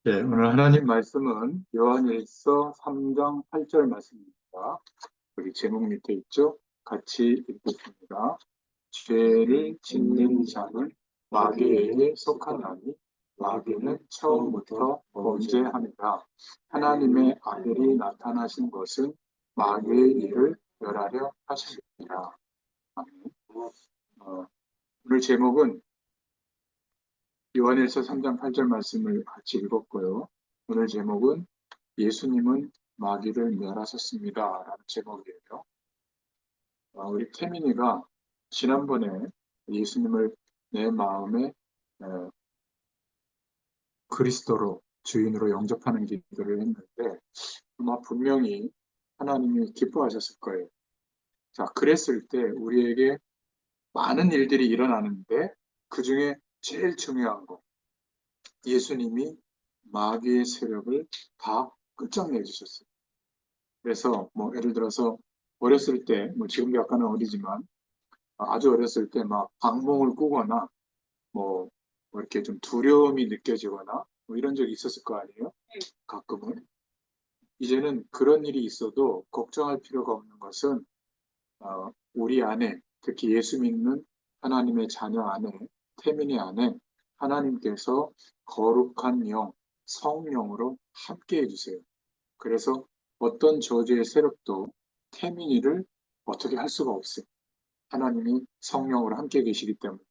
네, 오늘 하나님 말씀은 요한일서 3장 8절 말씀입니다. 여기 제목 밑에 있죠? 같이 읽겠습니다. 죄를 짓는 자는 마귀에게 속하나니 마귀는 처음부터 범죄함이라. 하나님의 아들이 나타나신 것은 마귀의 일을 멸하려 하십니다. 아멘. 오늘 제목은 요한일서 3장 8절 말씀을 같이 읽었고요. 오늘 제목은 예수님은 마귀를 멸하셨습니다. 라는 제목이에요. 우리 태민이가 지난번에 예수님을 내 마음에 어, 그리스도로 주인으로 영접하는 기도를 했는데 아마 분명히 하나님이 기뻐하셨을 거예요. 자, 그랬을 때 우리에게 많은 일들이 일어나는데 그 중에 제일 중요한 거 예수님이 마귀의 세력을 다 끝장내 주셨어요. 그래서 뭐 예를 들어서 어렸을 때, 뭐 지금도 약간은 어리지만 아주 어렸을 때 막 악몽을 꾸거나 뭐, 이렇게 좀 두려움이 느껴지거나 뭐 이런 적이 있었을 거 아니에요? 가끔은. 이제는 그런 일이 있어도 걱정할 필요가 없는 것은 우리 안에 특히 예수 믿는 하나님의 자녀 안에 태민이 안에 하나님께서 거룩한 영, 성령으로 함께 해주세요. 그래서 어떤 저주의 세력도 태민이를 어떻게 할 수가 없어요. 하나님이 성령으로 함께 계시기 때문에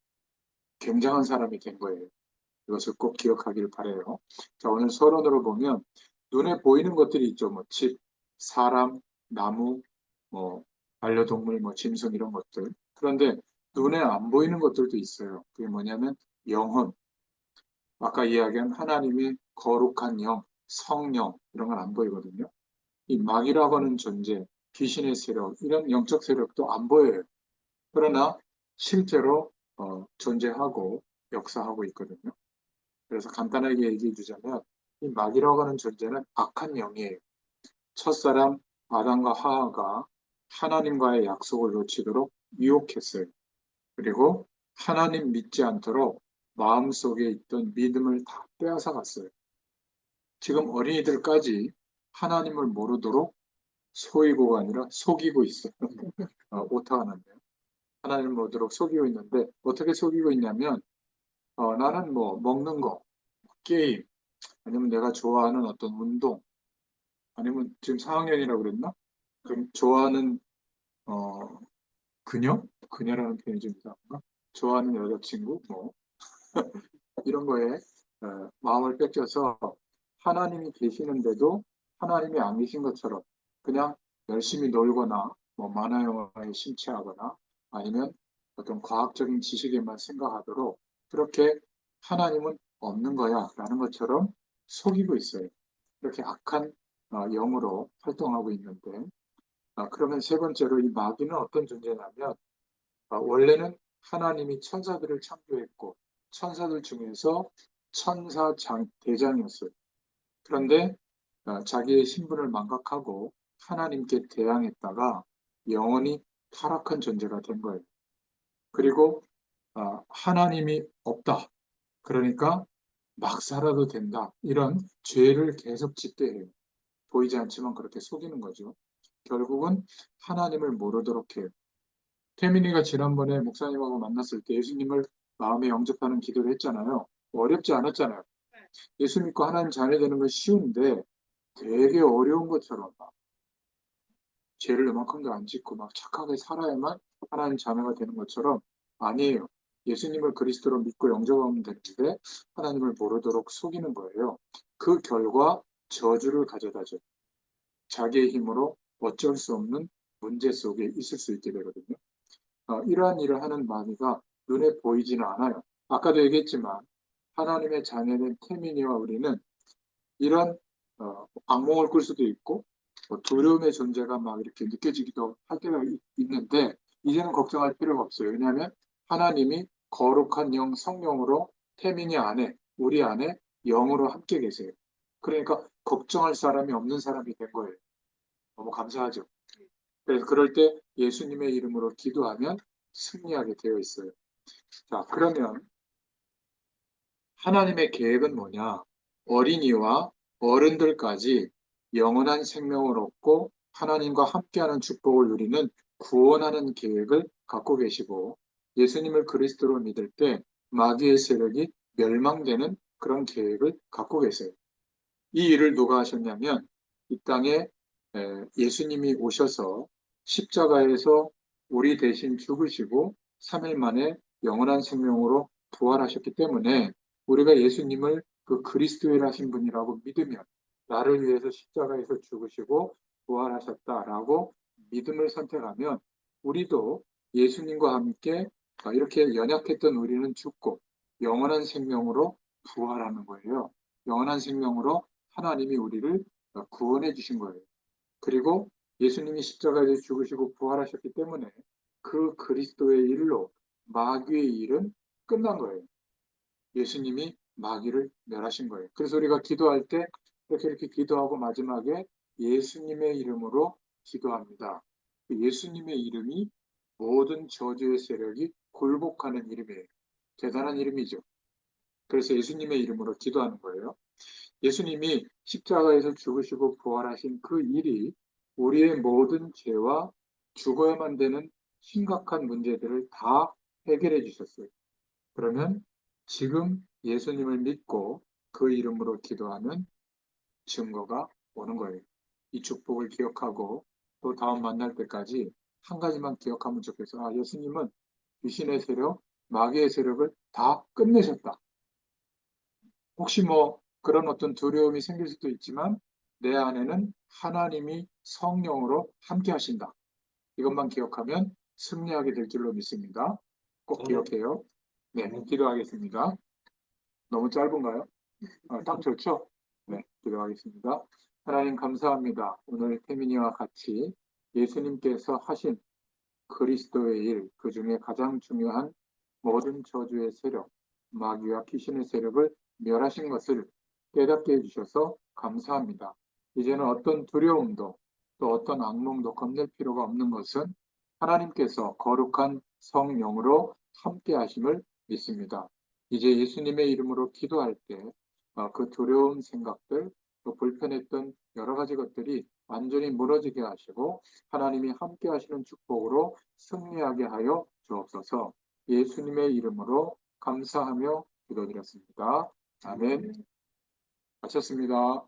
굉장한 사람이 된 거예요. 이것을 꼭 기억하길 바래요. 자, 오늘 서론으로 보면 눈에 보이는 것들이 있죠. 뭐 집, 사람, 나무, 뭐 반려동물, 뭐 짐승 이런 것들. 그런데 눈에 안 보이는 것들도 있어요. 그게 뭐냐면 영혼. 아까 이야기한 하나님의 거룩한 영, 성령 이런 건 안 보이거든요. 이 마귀라고 하는 존재, 귀신의 세력, 이런 영적 세력도 안 보여요. 그러나 실제로 존재하고 역사하고 있거든요. 그래서 간단하게 얘기해 주자면 이 마귀라고 하는 존재는 악한 영이에요. 첫사람 아담과 하하가 하나님과의 약속을 놓치도록 유혹했어요. 그리고 하나님 믿지 않도록 마음속에 있던 믿음을 다 빼앗아 갔어요. 지금 어린이들까지 하나님을 모르도록 소이고가 아니라 속이고 있어요. 오타가 났네요. 하나님을 모르도록 속이고 있는데 어떻게 속이고 있냐면 나는 뭐 먹는 거, 게임, 아니면 내가 좋아하는 어떤 운동, 아니면 지금 4학년이라고 그랬나? 좀 좋아하는 어, 그녀? 그녀라는 표현이 좀 이상한가? 좋아하는 여자친구? 뭐 이런 거에 마음을 뺏겨서 하나님이 계시는데도 하나님이 안 계신 것처럼 그냥 열심히 놀거나 뭐 만화 영화에 심취하거나 아니면 어떤 과학적인 지식에만 생각하도록 그렇게 하나님은 없는 거야 라는 것처럼 속이고 있어요. 이렇게 악한 영으로 활동하고 있는데 그러면 세 번째로 이 마귀는 어떤 존재냐면 원래는 하나님이 천사들을 창조했고 천사들 중에서 대장이었어요. 그런데 자기의 신분을 망각하고 하나님께 대항했다가 영원히 타락한 존재가 된 거예요. 그리고 하나님이 없다. 그러니까 막 살아도 된다. 이런 죄를 계속 짓게 해요. 보이지 않지만 그렇게 속이는 거죠. 결국은 하나님을 모르도록 해요. 태민이가 지난번에 목사님하고 만났을 때 예수님을 마음에 영접하는 기도를 했잖아요. 어렵지 않았잖아요. 예수 믿고 하나님 자녀 되는 건 쉬운데 되게 어려운 것처럼 막 죄를 이만큼도 안 짓고 막 착하게 살아야만 하나님 자녀가 되는 것처럼 아니에요. 예수님을 그리스도로 믿고 영접하면 되는데 하나님을 모르도록 속이는 거예요. 그 결과 저주를 가져다줘요. 자기의 힘으로 어쩔 수 없는 문제 속에 있을 수 있게 되거든요. 이러한 일을 하는 마귀가 눈에 보이지는 않아요. 아까도 얘기했지만 하나님의 자녀된 태민이와 우리는 이런 악몽을 꿀 수도 있고 뭐 두려움의 존재가 막 이렇게 느껴지기도 할 때가 있는데 이제는 걱정할 필요가 없어요. 왜냐하면 하나님이 거룩한 영 성령으로 태민이 안에 우리 안에 영으로 함께 계세요. 그러니까 걱정할 사람이 없는 사람이 된 거예요. 너무 감사하죠. 그래서 그럴 때 예수님의 이름으로 기도하면 승리하게 되어 있어요. 자, 그러면 하나님의 계획은 뭐냐? 어린이와 어른들까지 영원한 생명을 얻고 하나님과 함께하는 축복을 누리는 구원하는 계획을 갖고 계시고 예수님을 그리스도로 믿을 때 마귀의 세력이 멸망되는 그런 계획을 갖고 계세요. 이 일을 누가 하셨냐면 이 땅에 예수님이 오셔서 십자가에서 우리 대신 죽으시고 3일 만에 영원한 생명으로 부활하셨기 때문에 우리가 예수님을 그 그리스도를 하신 분이라고 믿으면 나를 위해서 십자가에서 죽으시고 부활하셨다라고 믿음을 선택하면 우리도 예수님과 함께 이렇게 연약했던 우리는 죽고 영원한 생명으로 부활하는 거예요. 영원한 생명으로 하나님이 우리를 구원해 주신 거예요. 그리고 예수님이 십자가에서 죽으시고 부활하셨기 때문에 그 그리스도의 일로 마귀의 일은 끝난 거예요. 예수님이 마귀를 멸하신 거예요. 그래서 우리가 기도할 때 이렇게 기도하고 마지막에 예수님의 이름으로 기도합니다. 예수님의 이름이 모든 저주의 세력이 굴복하는 이름이에요. 대단한 이름이죠. 그래서 예수님의 이름으로 기도하는 거예요. 예수님이 십자가에서 죽으시고 부활하신 그 일이 우리의 모든 죄와 죽어야만 되는 심각한 문제들을 다 해결해 주셨어요. 그러면 지금 예수님을 믿고 그 이름으로 기도하면 증거가 오는 거예요. 이 축복을 기억하고 또 다음 만날 때까지 한 가지만 기억하면 좋겠어요. 아, 예수님은 귀신의 세력, 마귀의 세력을 다 끝내셨다. 혹시 뭐 그런 어떤 두려움이 생길 수도 있지만 내 안에는 하나님이 성령으로 함께 하신다. 이것만 기억하면 승리하게 될 줄로 믿습니다. 꼭 기억해요. 네, 기도하겠습니다. 너무 짧은가요? 딱 좋죠? 네, 기도하겠습니다. 하나님 감사합니다. 오늘 태민이와 같이 예수님께서 하신 그리스도의 일, 그 중에 가장 중요한 모든 저주의 세력, 마귀와 귀신의 세력을 멸하신 것을 깨닫게 해주셔서 감사합니다. 이제는 어떤 두려움도 또 어떤 악몽도 겁낼 필요가 없는 것은 하나님께서 거룩한 성령으로 함께 하심을 믿습니다. 이제 예수님의 이름으로 기도할 때 그 두려운 생각들, 또 불편했던 여러 가지 것들이 완전히 무너지게 하시고 하나님이 함께 하시는 축복으로 승리하게 하여 주옵소서. 예수님의 이름으로 감사하며 기도드렸습니다. 아멘. 마쳤습니다.